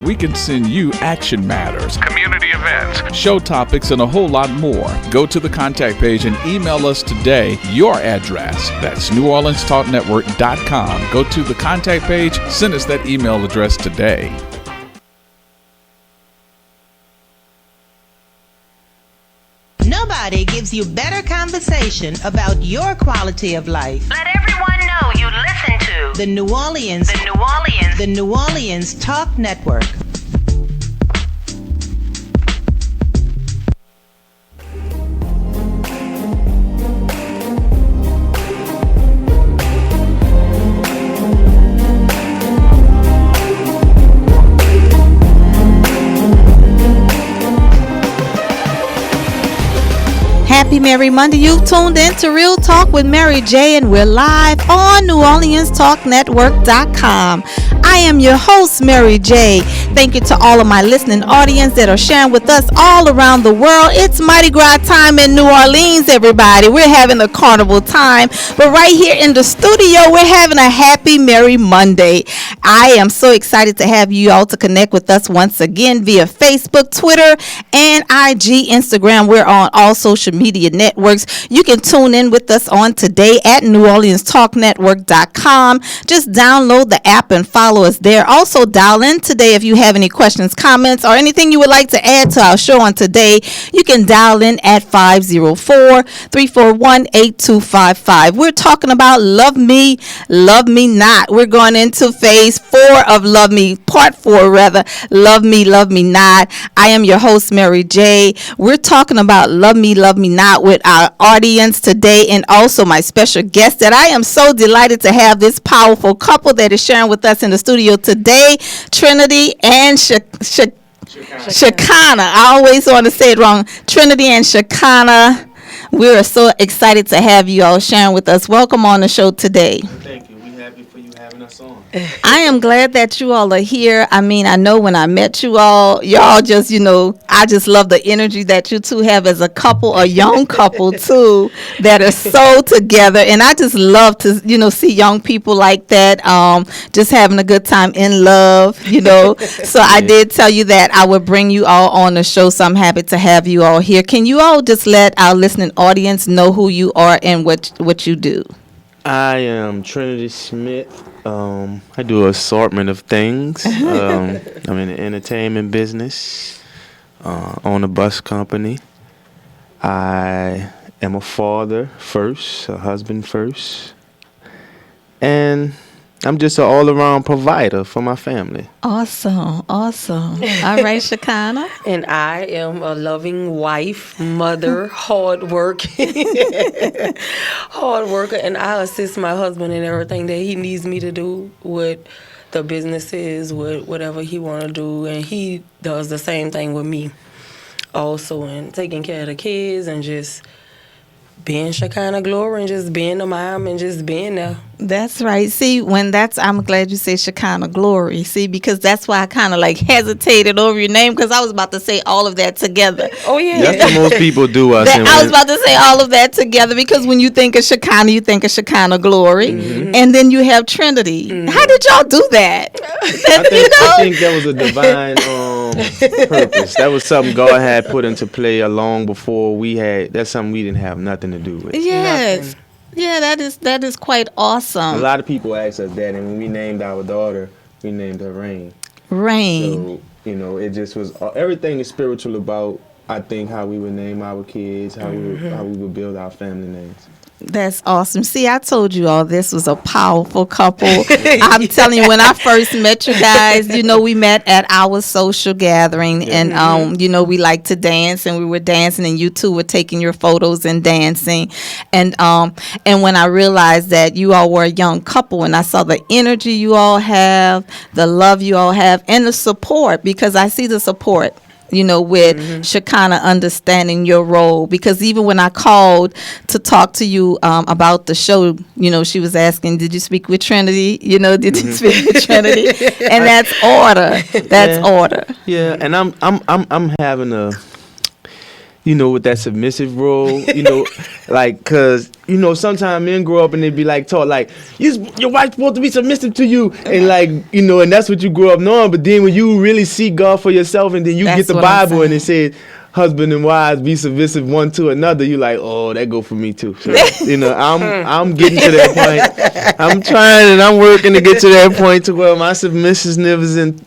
We can send you action matters, community events, show topics, and a whole lot more. Go to the contact page and email us today your address. That's NewOrleansTalkNetwork.com. Go to the contact page, send us that email address today. Nobody gives you better conversation about your quality of life. Let everyone know you listen to The New Orleans Talk Network. Happy Merry Monday. You've tuned in to Real Talk with Mary J, and we're live on NewOrleansTalkNetwork.com. I am your host, Mary J. Thank you to all of my listening audience that are sharing with us all around the world. It's Mardi Gras time in New Orleans, everybody. We're having a carnival time, but right here in the studio, we're having a happy Merry Monday. I am so excited to have you all to connect with us once again via Facebook, Twitter, and IG, Instagram. We're on all social media networks. You can tune in with us on today at NewOrleansTalkNetwork.com. Just download the app and follow us there. Also, dial in today if you have any questions, comments, or anything you would like to add to our show on today. You can dial in at 504-341-8255. We're talking about Love Me, Love Me Not. We're going into phase 4 of Love Me, part 4 rather. Love Me, Love Me Not. I am your host, Mary J. We're talking about Love Me, Love Me Not with our audience today, and also my special guest that I am so delighted to have, this powerful couple that is sharing with us in the studio today, Trinity and Shakana. I always want to say it wrong. Trinity and Shakana. We're so excited to have you all sharing with us. Welcome on the show today. Thank you. We're happy for you having us on. I am glad that you all are here. I mean, I know when I met you all, y'all just, I just love the energy that you two have as a couple, a young couple too, that are so together. And I just love to, see young people like that, just having a good time in love, So I did tell you that I would bring you all on the show, so I'm happy to have you all here. Can you all just let our listening audience know who you are and what you do? I am Trinity Smith. I do an assortment of things. I'm in the entertainment business, own a bus company. I am a father first, a husband first, and I'm just an all-around provider for my family. Awesome. All right, Shakana. And I am a loving wife, mother, hard worker, and I assist my husband in everything that he needs me to do with the businesses, with whatever he want to do, and he does the same thing with me also, and taking care of the kids and just being Shekinah glory and just being a mom and just being there. That's right. See, I'm glad you say Shekinah glory. See, because that's why I kind of hesitated over your name, because I was about to say all of that together. Oh, yeah. That's what most people do. I was about to say all of that together, because when you think of Shekinah, you think of Shekinah glory. Mm-hmm. And then you have Trinity. Mm-hmm. How did y'all do that? I think that was a divine purpose. That was something God had put into play long before that's something we didn't have nothing to do with. Yes. Nothing. Yeah, that is quite awesome. A lot of people ask us that, and when we named our daughter, we named her Rain. Rain. So, it just was, everything is spiritual about, I think, how we would name our kids, how we would build our family names. That's awesome. See, I told you all this was a powerful couple. I'm telling you, when I first met you guys, we met at our social gathering, and we like to dance, and we were dancing, and you two were taking your photos and dancing, and when I realized that you all were a young couple, and I saw the energy you all have, the love you all have, and the support, because I see the support with Shekinah understanding your role. Because even when I called to talk to you about the show, she was asking, did you speak with Trinity? Did you speak with Trinity? And that's order. That's order. Yeah, and I'm having with that submissive role, like, cause sometimes men grow up and they be like taught like your wife's supposed to be submissive to you, and like and that's what you grew up knowing. But then when you really see God for yourself, and then you get the Bible and it says husband and wives be submissive one to another, you like, oh, that go for me too. So, I'm getting to that point. I'm trying and I'm working to get to that point to where my submissiveness is in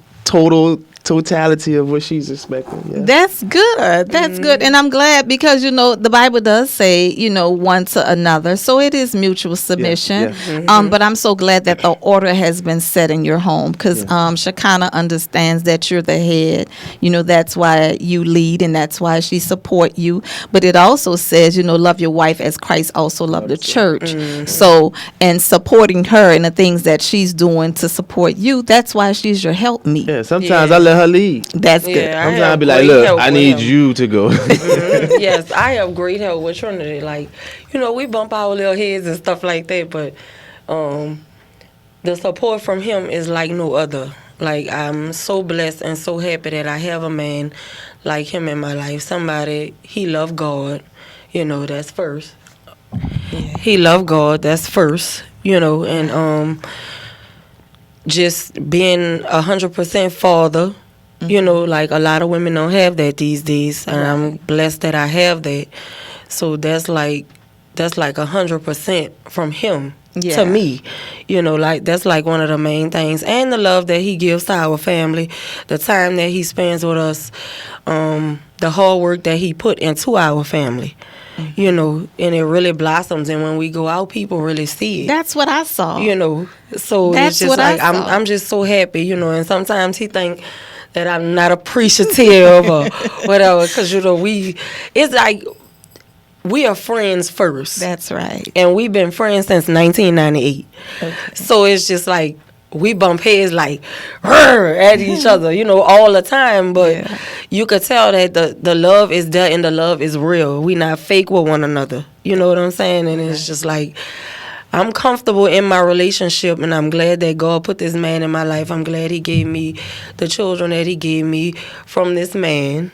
totality of what she's expecting. Yeah. That's good. That's good. And I'm glad because, the Bible does say, one to another. So it is mutual submission. Yeah. But I'm so glad that the order has been set in your home because Shekinah understands that you're the head. That's why you lead and that's why she support you. But it also says, love your wife as Christ also loved the church. So, and supporting her and the things that she's doing to support you, that's why she's your helpmeet. Yeah, sometimes I let her lead. That's good. Sometimes I be like, look, I need you to go. Yes, I have great help with Trinity. Like, we bump our little heads and stuff like that, but the support from him is like no other. Like, I'm so blessed and so happy that I have a man like him in my life. Somebody, he love God, that's first. He love God, that's first, and just being 100% father. Like a lot of women don't have that these days, and I'm blessed that I have that. So that's like 100% from him to me. Like that's like one of the main things, and the love that he gives to our family, the time that he spends with us, the hard work that he put into our family. And it really blossoms, and when we go out, people really see it. That's what I saw. So that's it's just what like I'm just so happy, and sometimes he think that I'm not appreciative or whatever, because it's like we are friends first. That's right. And we've been friends since 1998. Okay. So it's just like we bump heads like at each other, all the time. But you could tell that the love is there and the love is real. We not fake with one another. You know what I'm saying? And it's just like, I'm comfortable in my relationship, and I'm glad that God put this man in my life. I'm glad he gave me the children that he gave me from this man.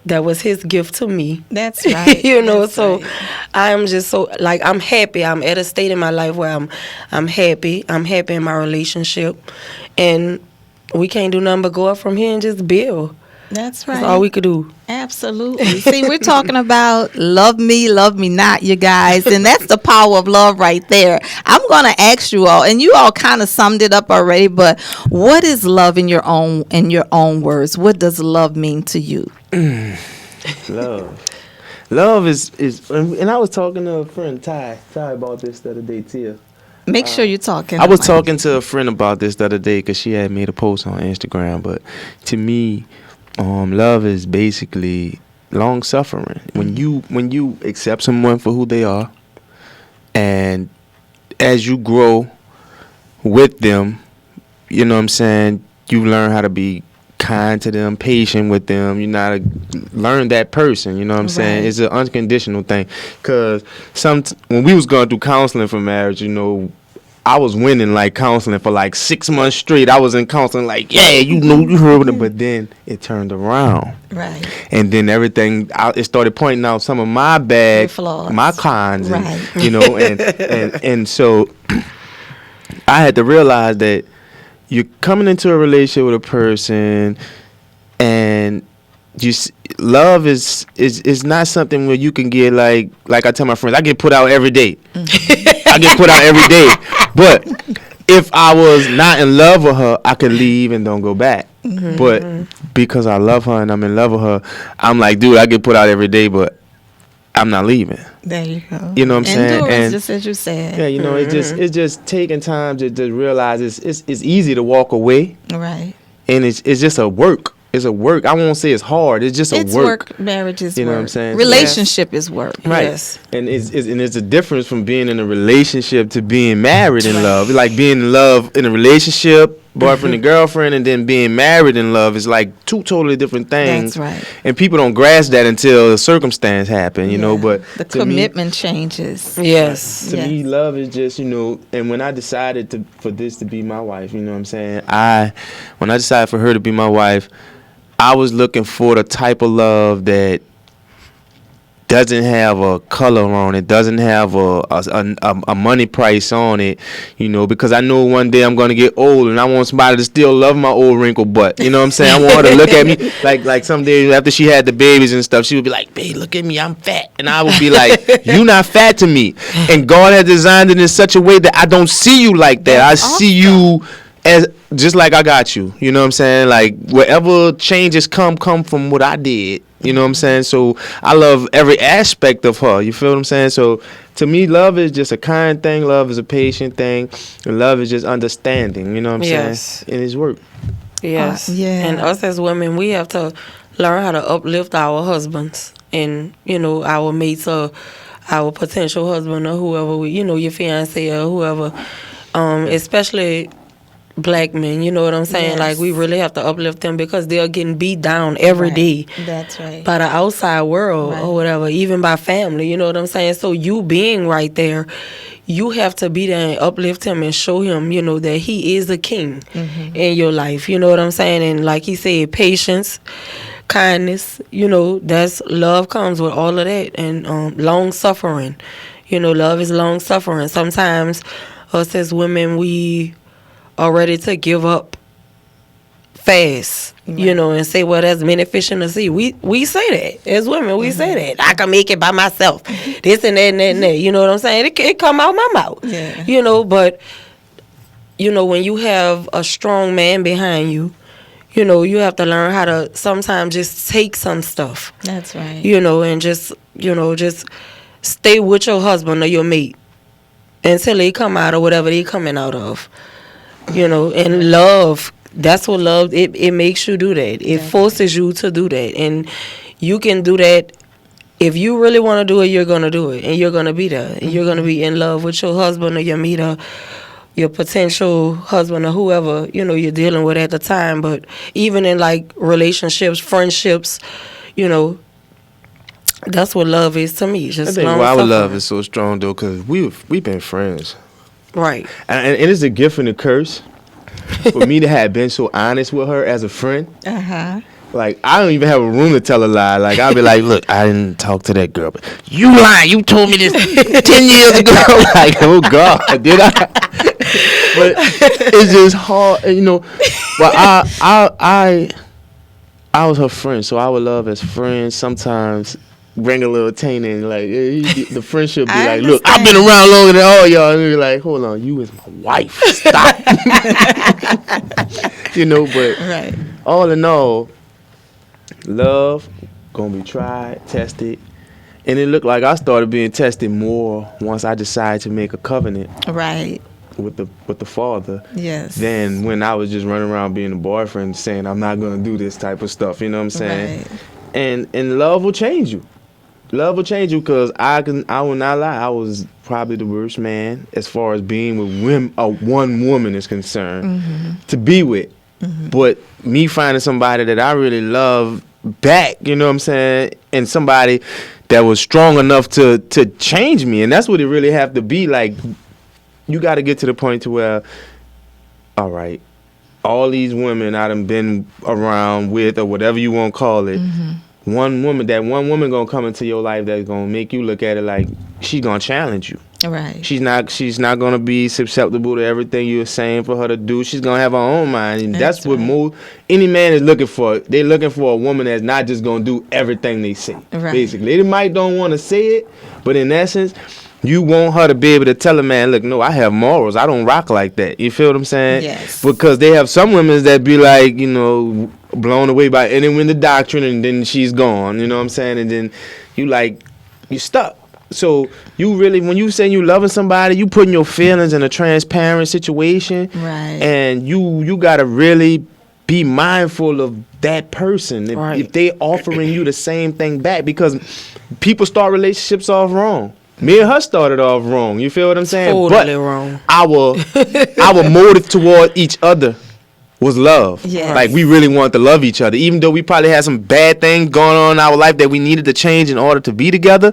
That was his gift to me. That's right. That's right. I am just so, like, I'm happy. I'm at a state in my life where I'm happy. I'm happy in my relationship. And we can't do nothing but go up from here and just build. That's right. That's all we could do. Absolutely. See, we're talking about love me not, you guys, and that's the power of love right there. I'm going to ask you all, and you all kind of summed it up already, but what is love in your own words? What does love mean to you? Love is, and I was talking to a friend, Ty about this the other day, Tia. Make sure you're talking. I was talking to a friend about this the other day because she had made a post on Instagram, but to me, love is basically long suffering. When you accept someone for who they are, and as you grow with them, you know what I'm saying, you learn how to be kind to them, patient with them. You know how to learn that person. You know what I'm saying? It's an unconditional thing. Cause when we was going through counseling for marriage, I was winning like counseling for like 6 months straight. I was in counseling like, you heard it, but then it turned around. Right. And then everything, it started pointing out some of my flaws, my cons, right. and so I had to realize that you're coming into a relationship with a person, and love is not something where you can get like I tell my friends, I get put out every day. Mm-hmm. I get put out every day. But if I was not in love with her, I could leave and don't go back. Mm-hmm. But because I love her and I'm in love with her, I'm like, dude, I get put out every day, but I'm not leaving. There you go. You know what I'm saying? And just as you said. Yeah, mm-hmm. it's just taking time to realize it's easy to walk away. Right. And it's just a work. It's a work. I won't say it's hard. It's just it's work. Marriage is work. You know what I'm saying? Relationship is work. Right. Yes. And it's a difference from being in a relationship to being married in love. It's like being in love in a relationship, boyfriend and girlfriend, and then being married in love is like two totally different things. That's right. And people don't grasp that until a circumstance happen, you know. But the commitment changes. Yes. To me, love is just, and when I decided for this to be my wife, you know what I'm saying? When I decided for her to be my wife, I was looking for the type of love that doesn't have a color on it, doesn't have a money price on it, you know, because I know one day I'm gonna get old and I want somebody to still love my old wrinkled butt. You know what I'm saying? I want her to look at me like some days after she had the babies and stuff, she would be like, "Babe, look at me, I'm fat," and I would be like, "You not fat to me." And God has designed it in such a way that I don't see you like that. I see you as just like I got you. You know what I'm saying? Like whatever changes come from what I did. You know what I'm saying? So I love every aspect of her. You feel what I'm saying? So to me, love is just a kind thing. Love is a patient thing. And love is just understanding. You know what I'm saying? In his work. Yes. Yeah. And us as women, we have to learn how to uplift our husbands and, you know, our mates or our potential husband or whoever, your fiance or whoever, especially black men, you know what I'm saying? Yes. Like, we really have to uplift them because they're getting beat down every day. That's right. By the outside world or whatever, even by family, you know what I'm saying? So you being right there, you have to be there and uplift him and show him, you know, that he is a king in your life, you know what I'm saying? And like he said, patience, kindness, you know, that's love comes with all of that. And long suffering, you know, love is long suffering. Sometimes us as women, we are ready to give up fast, you know, and say, well, that's many fish in the sea. We say that as women. We say that I can make it by myself. This and that and that and that. You know what I'm saying? It come out my mouth. Yeah. You know, but you know, when you have a strong man behind you, you know, you have to learn how to sometimes just take some stuff. That's right. You know, and just stay with your husband or your mate until they come out of whatever they coming out of. You know, and love, that's what love, it makes you do that. It forces you to do that. And you can do that. If you really want to do it, you're going to do it. And you're going to be there. And you're going to be in love with your husband or your mate or your potential husband or whoever, you know, you're dealing with at the time. But even in, like, relationships, friendships, you know, that's what love is to me. Just I think why our love is so strong, though, because we've been friends. Right. And it's a gift and a curse for me to have been so honest with her as a friend. Like, I don't even have a room to tell a lie. Like, I'll be like, look, I didn't talk to that girl, but you lying. You told me this 10 years ago. Like, oh, God, did I? But it's just hard, you know. But I was her friend, so our love as friends sometimes bring a little taint in, like the friendship be like, look, I've been around longer than all y'all, and you're like, hold on, you is my wife, stop. You know, but all in all, love gonna be tried, tested, and it looked like I started being tested more once I decided to make a covenant with the Father. Yes. Than when I was just running around being a boyfriend saying I'm not gonna do this type of stuff, you know what I'm saying? And love will change you. Love will change you, because I will not lie, I was probably the worst man as far as being with one woman is concerned to be with. But me finding somebody that I really love back, you know what I'm saying, and somebody that was strong enough to change me, and that's what it really have to be. Like, you got to get to the point to where, all right, all these women I done been around with, or whatever you want to call it, one woman gonna come into your life that's gonna make you look at it like she's gonna challenge you. Right. She's not gonna be susceptible to everything you're saying for her to do. She's gonna have her own mind, and that's what any man is looking for. They're looking for a woman that's not just gonna do everything they say. Right. Basically, they might don't want to say it, but in essence, you want her to be able to tell a man, look, no, I have morals. I don't rock like that. You feel what I'm saying? Yes. Because they have some women that be like, you know, blown away by any the doctrine, and then she's gone. You know what I'm saying? And then you stuck. So you really, when you say you loving somebody, you putting your feelings in a transparent situation. Right. And you gotta really be mindful of that person if they offering you the same thing back, because people start relationships off wrong. Me and her started off wrong. You feel what I'm saying? Totally wrong. Our motive toward each other was love. Yes. Like, we really wanted to love each other, even though we probably had some bad things going on in our life that we needed to change in order to be together.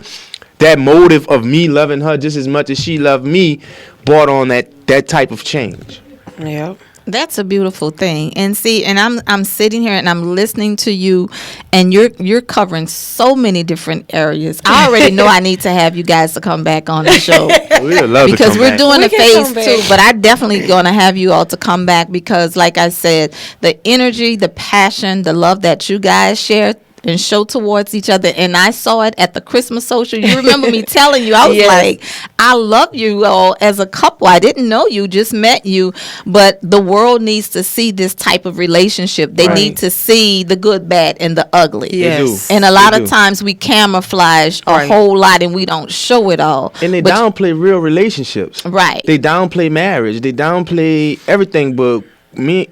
That motive of me loving her just as much as she loved me brought on that type of change. Yeah. That's a beautiful thing. And see, and I'm sitting here and I'm listening to you, and you're covering so many different areas. I already know I need to have you guys to come back on the show. We'd love because to come we're back. doing We a can phase come back. 2, but I definitely gonna have you all to come back because, like I said, the energy, the passion, the love that you guys share and show towards each other, and I saw it at the Christmas social. You remember me telling you, I was Yes. like, I love you all as a couple. I didn't know you, just met you, but the world needs to see this type of relationship. They Right. need to see the good, bad, and the ugly. Yes. And a lot They of do. times we camouflage a Right. whole lot and we don't show it all. And they But- downplay real relationships. Right. They downplay marriage. They downplay everything. But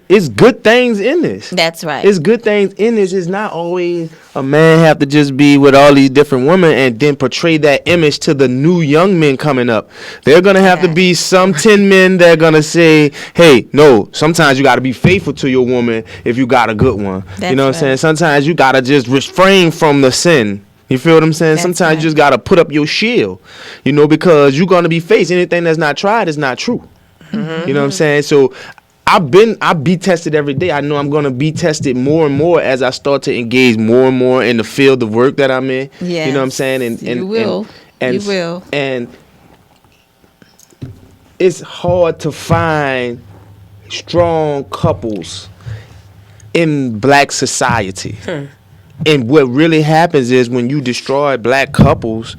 it's good things in this. That's right. It's good things in this. It's not always a man have to just be with all these different women and then portray that image to the new young men coming up. They're gonna have to be some 10 men that are gonna say, "Hey, no. Sometimes you got to be faithful to your woman if you got a good one. That's you know what I'm right. saying? Sometimes you gotta just refrain from the sin." You feel what I'm saying? That's Sometimes right. you just gotta put up your shield, because you're gonna be faced. Anything that's not tried is not true. You know what I'm saying? So I be tested every day. I know I'm gonna be tested more and more as I start to engage more and more in the field of work that I'm in. You know what I'm Yes, saying? And you will. And, You will. And it's hard to find strong couples in black society. And what really happens is when you destroy black couples,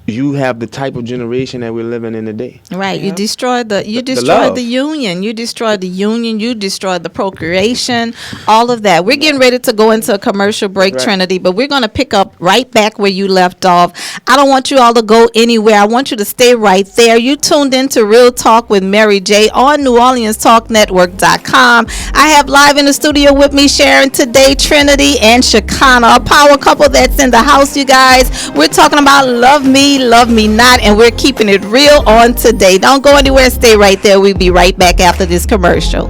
you have the type of generation that we're living in today. Right, you destroyed the love. the union. You destroyed the union. You destroyed the procreation. All of that. We're getting ready to go into a commercial break, Right. Trinity, but we're going to pick up right back where you left off. I don't want you all to go anywhere. I want you to stay right there. You tuned into Real Talk with Mary J on NewOrleansTalkNetwork.com. I have live in the studio with me sharing today Trinity and Shekinah, a power couple that's in the house. You guys, we're talking about love me not, and we're keeping it real on today. Don't go anywhere. Stay right there. We'll be right back after this commercial.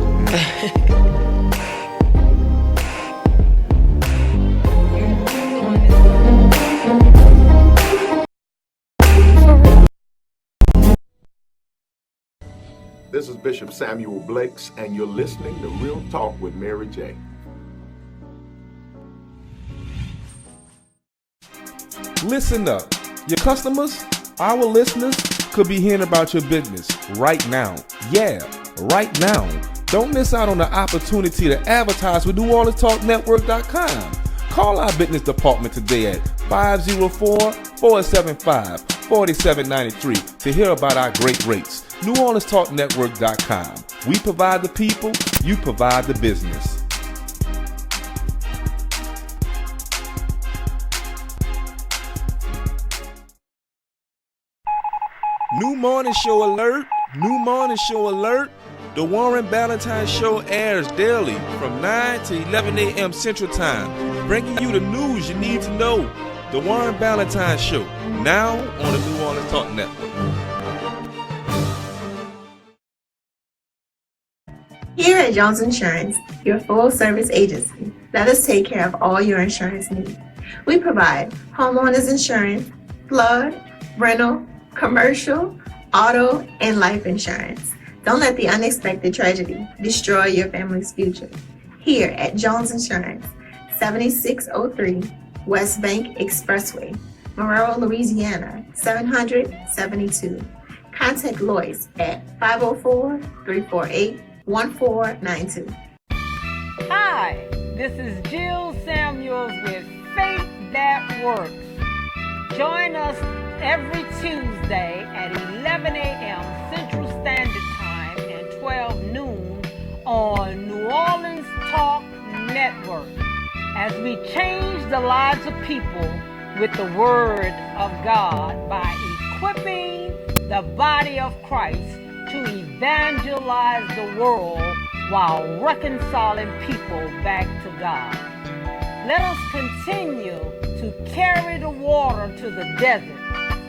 This is Bishop Samuel Blakes, and you're listening to Real Talk with Mary J. Listen up. Your customers, our listeners, could be hearing about your business right now. Yeah, right now. Don't miss out on the opportunity to advertise with NewOrleansTalkNetwork.com. Call our business department today at 504-475-4793 to hear about our great rates. NewOrleansTalkNetwork.com. We provide the people, you provide the business. New morning show alert. New morning show alert. The Warren Ballantyne Show airs daily from 9 to 11 a.m. Central Time, bringing you the news you need to know. The Warren Ballantyne Show, now on the New Orleans Talk Network. Here at Jones Insurance, your full-service agency, let us take care of all your insurance needs. We provide homeowners insurance, flood, rental, commercial, auto, and life insurance. Don't let the unexpected tragedy destroy your family's future. Here at Jones Insurance, 7603 West Bank Expressway, Monroe, Louisiana, 772. Contact Lois at 504-348-1492. Hi, this is Jill Samuels with Faith That Works. Join us every Tuesday at 11 a.m. Central Standard Time and 12 noon on New Orleans Talk Network as we change the lives of people with the Word of God by equipping the body of Christ to evangelize the world while reconciling people back to God. Let us continue to carry the water to the desert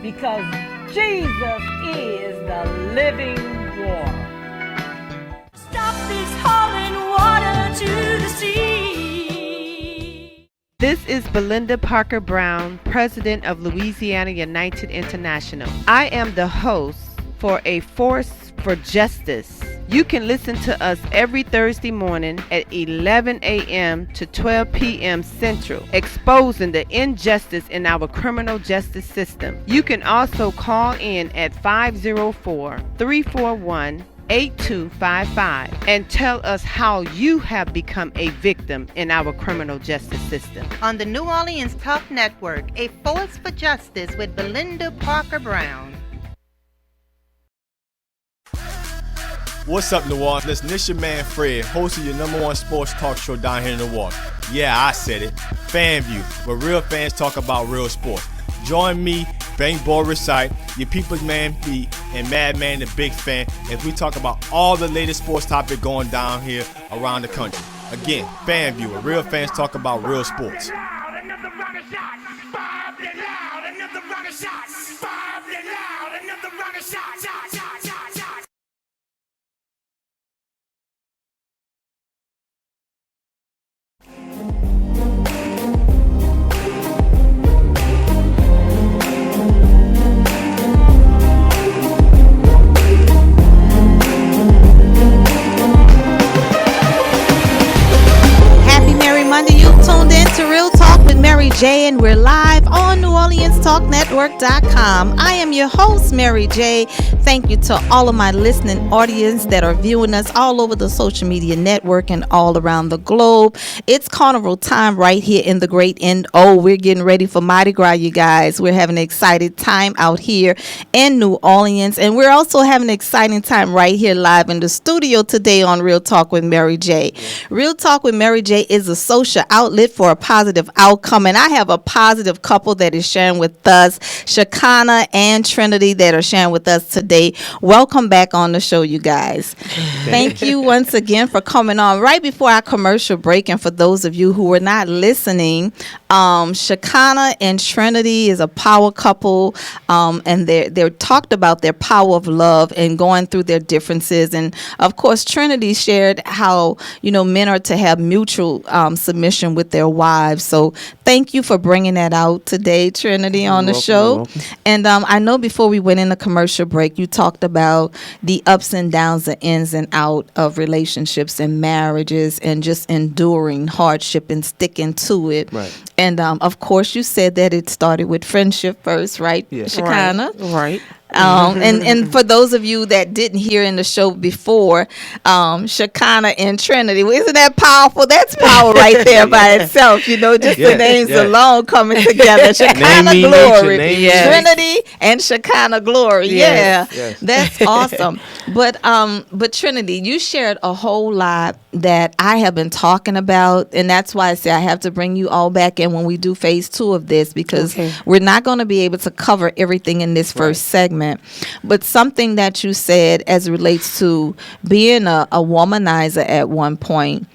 because Jesus is the living water. Stop this hauling water to the sea. This is Belinda Parker Brown, President of Louisiana United International. I am the host for a force for justice. You can listen to us every Thursday morning at 11 a.m. to 12 p.m. Central, exposing the injustice in our criminal justice system. You can also call in at 504-341-8255 and tell us how you have become a victim in our criminal justice system. On the New Orleans Talk Network, a force for justice with Belinda Parker Brown. What's up, New Orleans? Listen, this your man Fred, host of your #1 sports talk show down here in New Orleans. Yeah, I said it. FanView, where real fans talk about real sports. Join me, Bang Boy Recite, your people's man B, and Madman the Big Fan as we talk about all the latest sports topics going down here around the country. Again, FanView, where real fans talk about real sports. Mary J, and we're live on NewOrleansTalkNetwork.com. I am your host, Mary J. Thank you to all of my listening audience that are viewing us all over the social media network and all around the globe. It's carnival time right here in the great NO. We're getting ready for Mardi Gras, you guys. We're having an exciting time out here in New Orleans, and we're also having an exciting time right here live in the studio today on Real Talk with Mary J. Real Talk with Mary J is a social outlet for a positive outcome, and I have a positive couple that is sharing with us, Shakana and Trinity, that are sharing with us today. Welcome back on the show, you guys. Thank you once again for coming on right before our commercial break. And for those of you who were not listening, Shakana and Trinity is a power couple, and they're talked about their power of love and going through their differences. And of course, Trinity shared how men are to have mutual submission with their wives. So thank you for bringing that out today, Trinity, on the show. And I know before we went in the commercial break, you talked about the ups and downs, the ins and out of relationships and marriages, and just enduring hardship and sticking to it. Right. And of course, you said that it started with friendship first, right, Shakana? Right. And for those of you that didn't hear in the show before, Shakana and Trinity, isn't that powerful? That's power right there by itself, just the names alone coming together. Shakana Glory, Trinity and Shakana Glory. Yes. That's awesome. But Trinity, you shared a whole lot that I have been talking about, and that's why I say I have to bring you all back in when we do phase 2 of this, because we're not going to be able to cover everything in this first segment. But something that you said as it relates to being a womanizer at one point,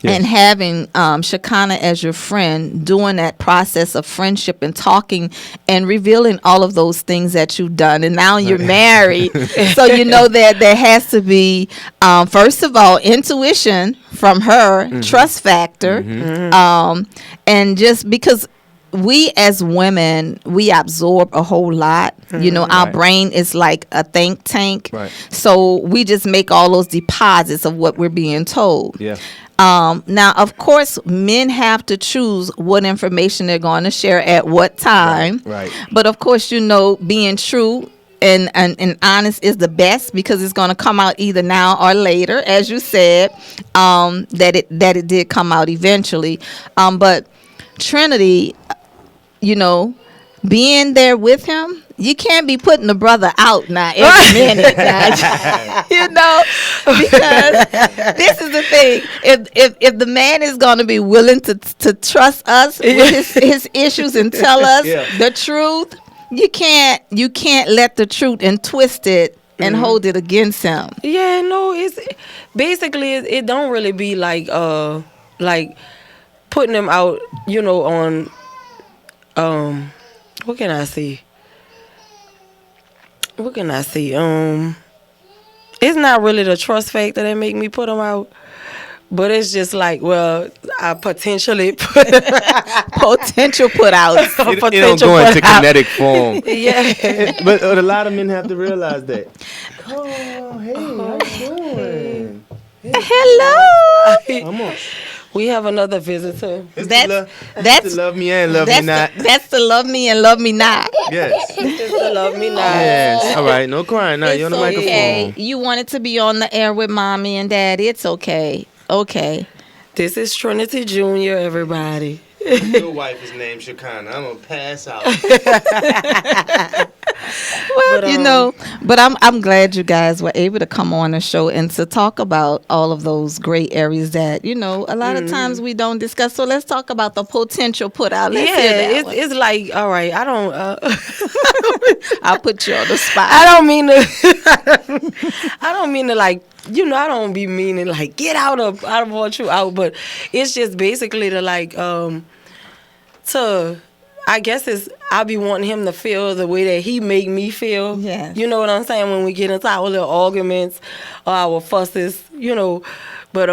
and having Shakana as your friend, doing that process of friendship and talking and revealing all of those things that you've done. And now you're married. So that there has to be, first of all, intuition from her, trust factor. And just because we as women, we absorb a whole lot. Our brain is like a think tank. So we just make all those deposits of what we're being told. Now, of course, men have to choose what information they're going to share at what time. But of course, being true and honest is the best, because it's going to come out either now or later, as you said, that it did come out eventually. But Trinity, being there with him, you can't be putting the brother out now every minute, guys. Because this is the thing. If the man is going to be willing to trust us with his issues and tell us the truth, you can't let the truth and twist it and hold it against him. Yeah, no, it's basically it don't really be like putting him out, on what can I say? It's not really the trust factor that make me put them out, but it's just like, well, I potentially put out. It don't go into kinetic form. Yeah. But a lot of men have to realize that. Oh, hey, how you doing? Hello. We have another visitor. That's the love me and love me not. That's the love me and love me not. Yes. It's the love me not. Yes. All right. No crying now. You're on the Okay. microphone. You wanted to be on the air with mommy and daddy. It's okay. Okay. This is Trinity Jr., everybody. Your wife is named Shekinah. I'm gonna pass out. Well, but I'm glad you guys were able to come on the show and to talk about all of those great areas that a lot of times we don't discuss. So let's talk about the potential put out. Let's hear that one. It's like, all right, I don't. I'll put you on the spot. I don't mean to. I don't mean to like. I don't be meaning like get out of want you out, but it's just basically to like I guess I be wanting him to feel the way that he make me feel. Yes. You know what I'm saying? When we get into our little arguments or our fusses, but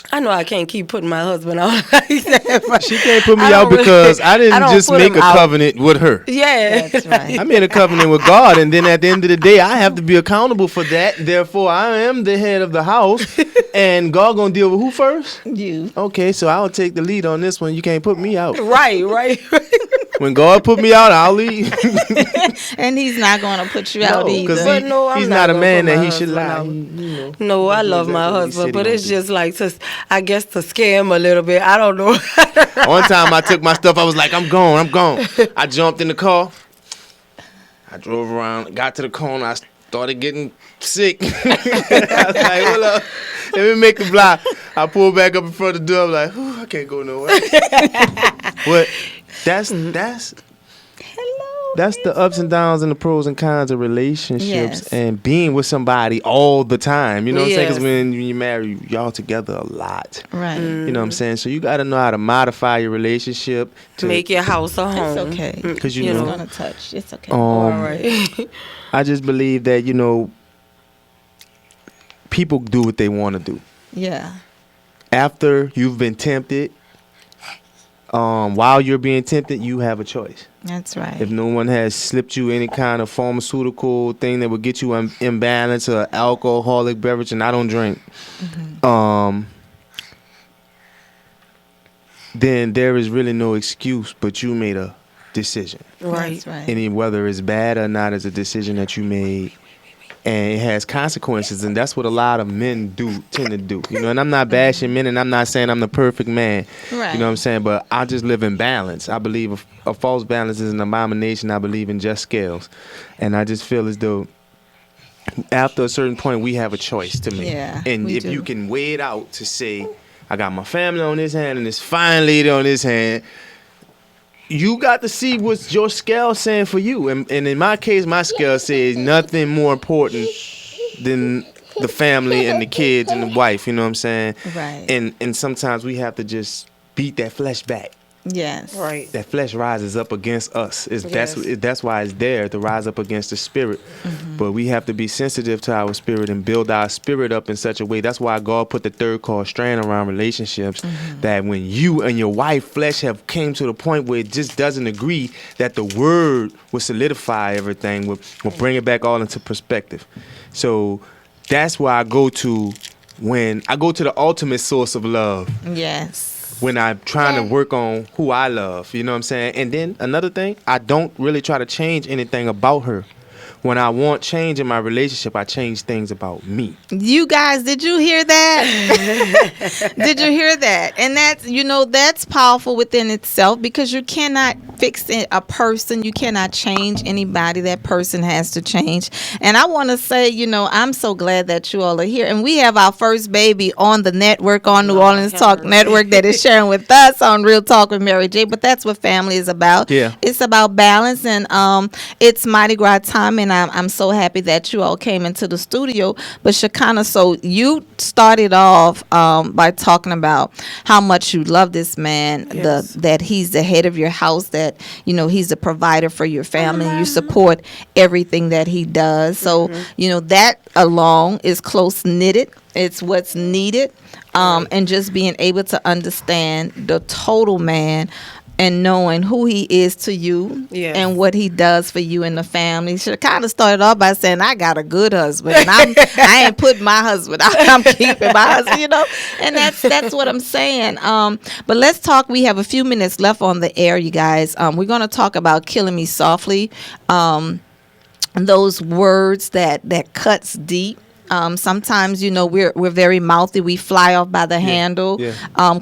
I know I can't keep putting my husband out like that. She can't put me out because I didn't just make a covenant with her. Yeah. That's right. I made a covenant with God, and then at the end of the day, I have to be accountable for that. Therefore, I am the head of the house, and God gonna deal with who first? You. Okay, so I'll take the lead on this one. You can't put me out. Right. When God put me out, I'll leave. And he's not going to put you out either. But no, I'm he's not not a man that he my should lie. No, I love my husband, but it's just like I guess to scare him a little bit. I don't know. One time I took my stuff. I was like, I'm gone. I jumped in the car. I drove around, got to the corner. I started getting sick. I was like, hold up. Let me make the block. I pulled back up in front of the door. I'm like, I can't go nowhere. But that's the ups and downs and the pros and cons of relationships and being with somebody all the time. You know what I'm saying? Because when you marry, y'all together a lot. Right. You know what I'm saying? So you got to know how to modify your relationship to make your house a home. It's okay. Because it's going to touch. It's okay. All right. I just believe that, people do what they want to do. Yeah. After you've been tempted, while you're being tempted, you have a choice. That's right. If no one has slipped you any kind of pharmaceutical thing that would get you imbalanced or alcoholic beverage, and I don't drink, then there is really no excuse, but you made a decision. Right. That's right. And whether it's bad or not, it's a decision that you made. And it has consequences, and that's what a lot of men tend to do. And I'm not bashing men, and I'm not saying I'm the perfect man. Right. You know what I'm saying? But I just live in balance. I believe a false balance is an abomination. I believe in just scales. And I just feel as though after a certain point, we have a choice to make. Yeah, and if you can weigh it out to say, I got my family on this hand and this fine lady on this hand, you got to see what's your scale saying for you. And in my case, my scale says nothing more important than the family and the kids and the wife. You know what I'm saying? Right. And sometimes we have to just beat that flesh back. Yes. Right. That flesh rises up against us. That's why it's there to rise up against the spirit. Mm-hmm. But we have to be sensitive to our spirit and build our spirit up in such a way. That's why God put the third card strand around relationships. Mm-hmm. That when you and your wife flesh have came to the point where it just doesn't agree, that the word will solidify everything, will bring it back all into perspective. So that's why I go to when I go to the ultimate source of love. Yes. When I'm trying to work on who I love, you know what I'm saying? And then another thing, I don't really try to change anything about her. When I want change in my relationship, I change things about me. You guys, did you hear that? Did you hear that? And that's powerful within itself, because you cannot fix a person. You cannot change anybody. That person has to change. And I want to say, I'm so glad that you all are here. And we have our first baby on the network, on New Orleans Talk Network, that is sharing with us on Real Talk with Mary J. But that's what family is about. Yeah. It's about balance, and it's Mardi Gras time, and I'm so happy that you all came into the studio. But Shekinah, so you started off by talking about how much you love this man, yes. That he's the head of your house, that he's a provider for your family, and you support everything that he does. So that alone is close knitted. It's what's needed, and just being able to understand the total man and knowing who he is to you and what he does for you and the family. She kind of started off by saying, I got a good husband. And I ain't put my husband out. I'm keeping my husband, you know. And that's what I'm saying. But let's talk. We have a few minutes left on the air, you guys. We're going to talk about Killing Me Softly. Those words that cuts deep. Sometimes, you know, we're very mouthy. We fly off by the handle,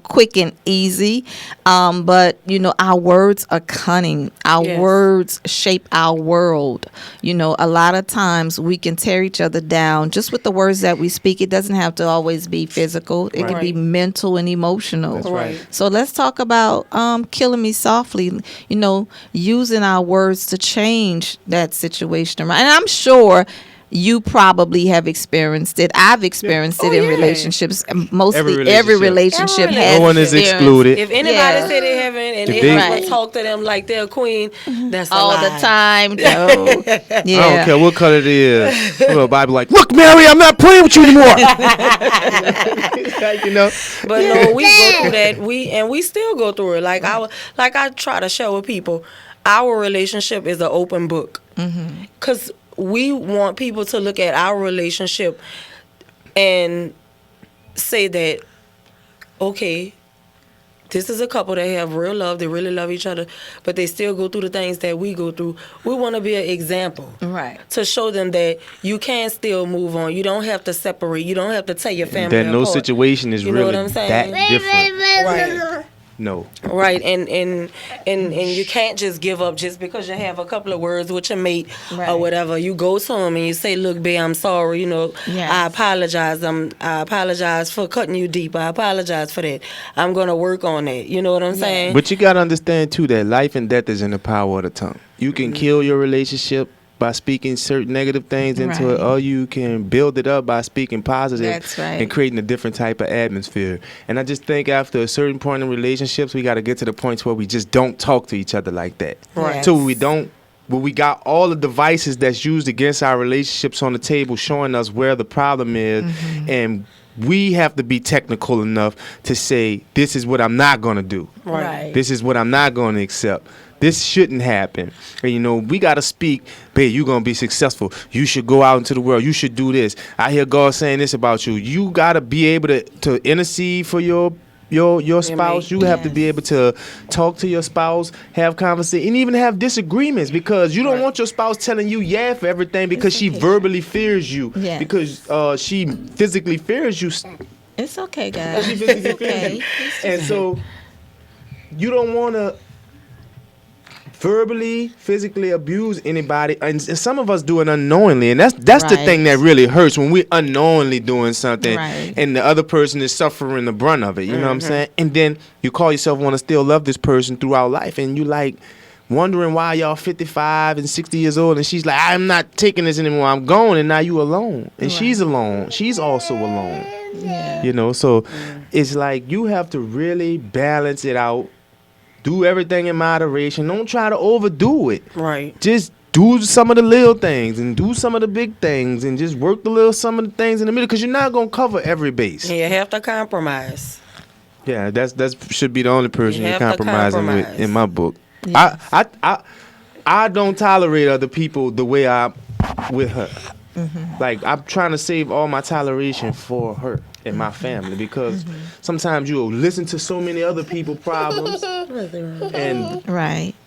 quick and easy. But, you know, our words are cunning. Our words shape our world. You know, a lot of times we can tear each other down just with the words that we speak. It doesn't have to always be physical. It can be mental and emotional. That's right. So let's talk about Killing Me Softly, you know, using our words to change that situation. And I'm sure you probably have experienced it. I've experienced it in relationships. Mostly every relationship has. No one is excluded. If anybody said they haven't and they haven't talk to them like they're a queen, that's all a lie. the time. No. I don't care what color it is. Well, Bobby like, look, Mary, I'm not playing with you anymore. You know. But no, we go through that. We still go through it. Like I try to share with people, our relationship is an open book. Because we want people to look at our relationship and say that, okay, this is a couple that have real love, they really love each other, but they still go through the things that we go through. We want to be an example. Right. To show them that you can still move on. You don't have to separate. You don't have to tell your family that no apart. situation is You know really what I'm saying? that different. Right. No. Right, and you can't just give up just because you have a couple of words with your mate or whatever. You go to him and you say, "Look, babe, I'm sorry. You know, I apologize. I apologize for cutting you deep. I apologize for that. I'm gonna work on that." You know what I'm saying? But you gotta understand too that life and death is in the power of the tongue. You can kill your relationship by speaking certain negative things into it, or you can build it up by speaking positive and creating a different type of atmosphere. And I just think after a certain point in relationships, we got to get to the points where we just don't talk to each other like that. Right. So we got all the devices that's used against our relationships on the table, showing us where the problem is, and we have to be technical enough to say, this is what I'm not going to do. Right. This is what I'm not going to accept. This shouldn't happen. And, you know, we got to speak, babe, you're going to be successful. You should go out into the world. You should do this. I hear God saying this about you. You got to be able to intercede for your spouse. You have to be able to talk to your spouse, have conversation, and even have disagreements, because you don't want your spouse telling you for everything because she verbally fears you, because she physically fears you. It's okay, guys. She physically fears you. And so you don't want to verbally, physically abuse anybody, and some of us do it unknowingly, and that's the thing that really hurts, when we're unknowingly doing something and the other person is suffering the brunt of it. You know what I'm saying? And then you call yourself want to still love this person throughout life, and you like wondering why y'all 55 and 60 years old, and she's like, I'm not taking this anymore, I'm going, and now you alone, and she's alone, she's also alone. You know, so it's like you have to really balance it out. Do everything in moderation. Don't try to overdo it. Right. Just do some of the little things and do some of the big things, and just work some of the things in the middle, because you're not gonna cover every base. You have to compromise. Yeah, that should be the only person you're compromising with in my book. Yes. I don't tolerate other people the way I with her. Like, I'm trying to save all my toleration for her and my family, because sometimes you'll listen to so many other people's problems and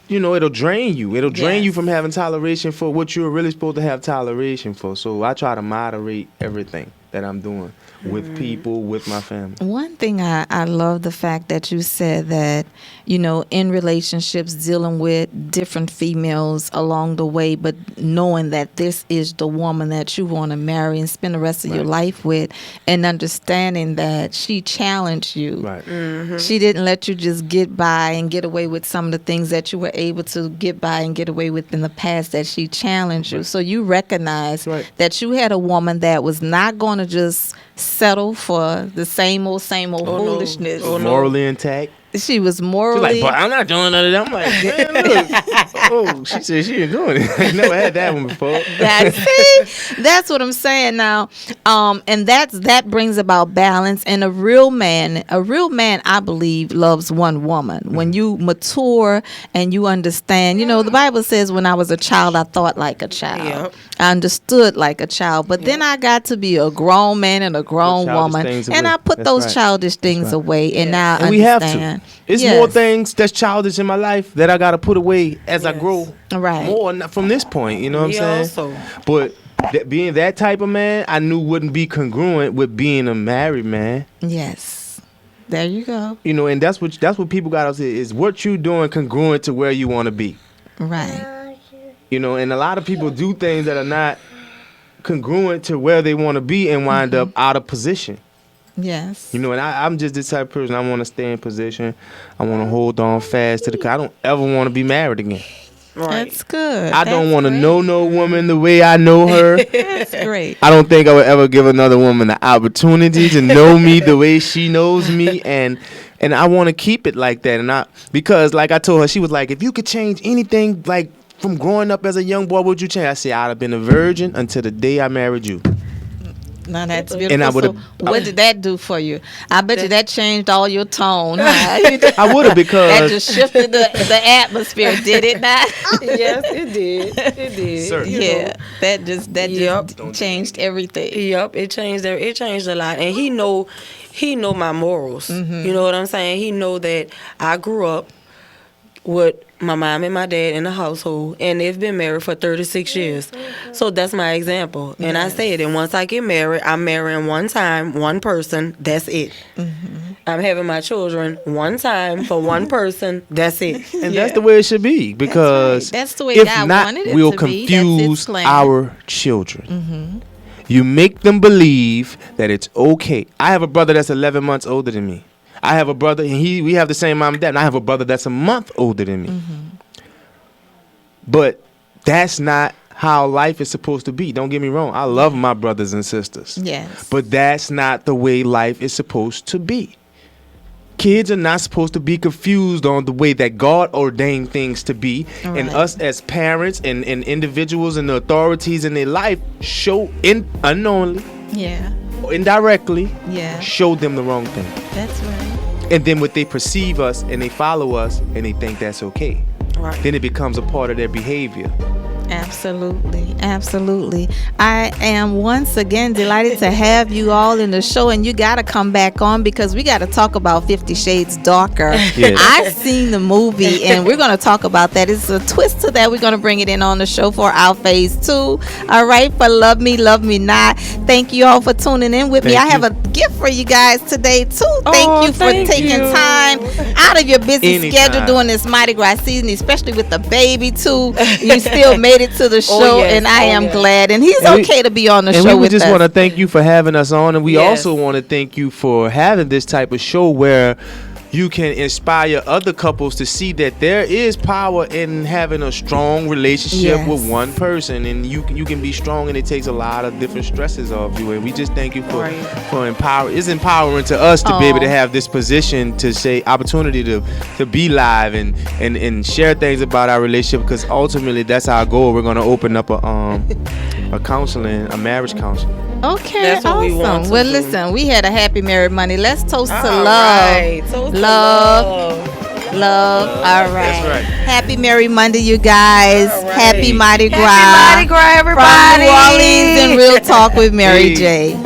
you know, it'll drain you. It'll drain you from having toleration for what you're really supposed to have toleration for. So I try to moderate everything that I'm doing with people, with my family. One thing I love the fact that you said that, you know, in relationships, dealing with different females along the way, but knowing that this is the woman that you want to marry and spend the rest of your life with, and understanding that she challenged you. Right. She didn't let you just get by and get away with some of the things that you were able to get by and get away with in the past, that she challenged you. So you recognize that you had a woman that was not going to just settle for the same old foolishness. Morally intact. She was morally. She's like, but I'm not doing none of that. I'm like, man, look, Oh, she said she ain't doing it. I never had that one before. That's what I'm saying now. And that brings about balance. And a real man, I believe, loves one woman. When you mature and you understand, the Bible says, when I was a child, I thought like a child. Yep. I understood like a child. But then I got to be a grown man and a grown woman. And I put those childish things away. And now I understand. We have to. It's more things that's childish in my life that I got to put away as I grow. Right. More from this point. You know what I'm saying? But being that type of man, I knew wouldn't be congruent with being a married man. Yes. There you go. And that's what people got to say is what you doing congruent to where you want to be. Right. And a lot of people do things that are not congruent to where they want to be and wind up out of position. Yes. And I'm just this type of person. I want to stay in position. I want to hold on fast to I don't ever want to be married again. Right. That's good. I don't want to know no woman the way I know her. That's great. I don't think I would ever give another woman the opportunity to know me the way she knows me, and I want to keep it like that. And because like I told her, she was like, if you could change anything, like from growing up as a young boy, what would you change? I said, I'd have been a virgin until the day I married you. Now that's beautiful. And what did that do for you? I bet you that changed all your tone. Huh? I would have, because that just shifted the atmosphere, did it not? Yes, it did. It did. Certainly. That just changed everything. Yep, it changed a lot. And he know my morals. Mm-hmm. You know what I'm saying? He know that I grew up with my mom and my dad in the household, and they've been married for 36 years. So that's my example. And I said, and once I get married, I'm marrying one time, one person, that's it. Mm-hmm. I'm having my children one time for one person, that's it. And that's the way it should be, because that's the way if God not, wanted it we'll to confuse be. our children. Mm-hmm. You make them believe that it's okay. I have a brother that's 11 months older than me. I have a brother, and we have the same mom and dad, and I have a brother that's a month older than me. Mm-hmm. But that's not how life is supposed to be. Don't get me wrong. I love my brothers and sisters. Yes. But that's not the way life is supposed to be. Kids are not supposed to be confused on the way that God ordained things to be. Right. And us as parents and individuals and the authorities in their life show unknowingly. Yeah. Indirectly, yeah, show them the wrong thing. That's right. And then what they perceive us and they follow us and they think that's okay. Right. Then it becomes a part of their behavior. Absolutely. Absolutely. I am once again delighted to have you all in the show, and you got to come back on because we got to talk about 50 Shades Darker. Yes. I've seen the movie, and we're going to talk about that. It's a twist to that. We're going to bring it in on the show for our phase 2. All right. For Love Me, Love Me Not. Thank you all for tuning in with me. I have a gift for you guys today, too. Thank you for taking time out of your busy schedule doing this Mardi Gras season, especially with the baby, too. You still made it to the show, and I am glad. And he's okay to be on the show with us. And we just want to thank you for having us on, and we also want to thank you for having this type of show where you can inspire other couples to see that there is power in having a strong relationship with one person, and you can be strong, and it takes a lot of different stresses off you. And we just thank you for empowering. It's empowering to us to be able to have this position to say opportunity to be live and share things about our relationship, because ultimately that's our goal. We're going to open up a counseling, a marriage counseling. Okay, that's awesome. We want to do. Listen, we had a happy married Monday. Let's toast to love. Right. Toast love. All right. That's right. Happy Merry Monday, you guys. Right. Happy Mardi Gras. Happy Mardi Gras, everybody. From New Orleans and Real Talk with Mary J.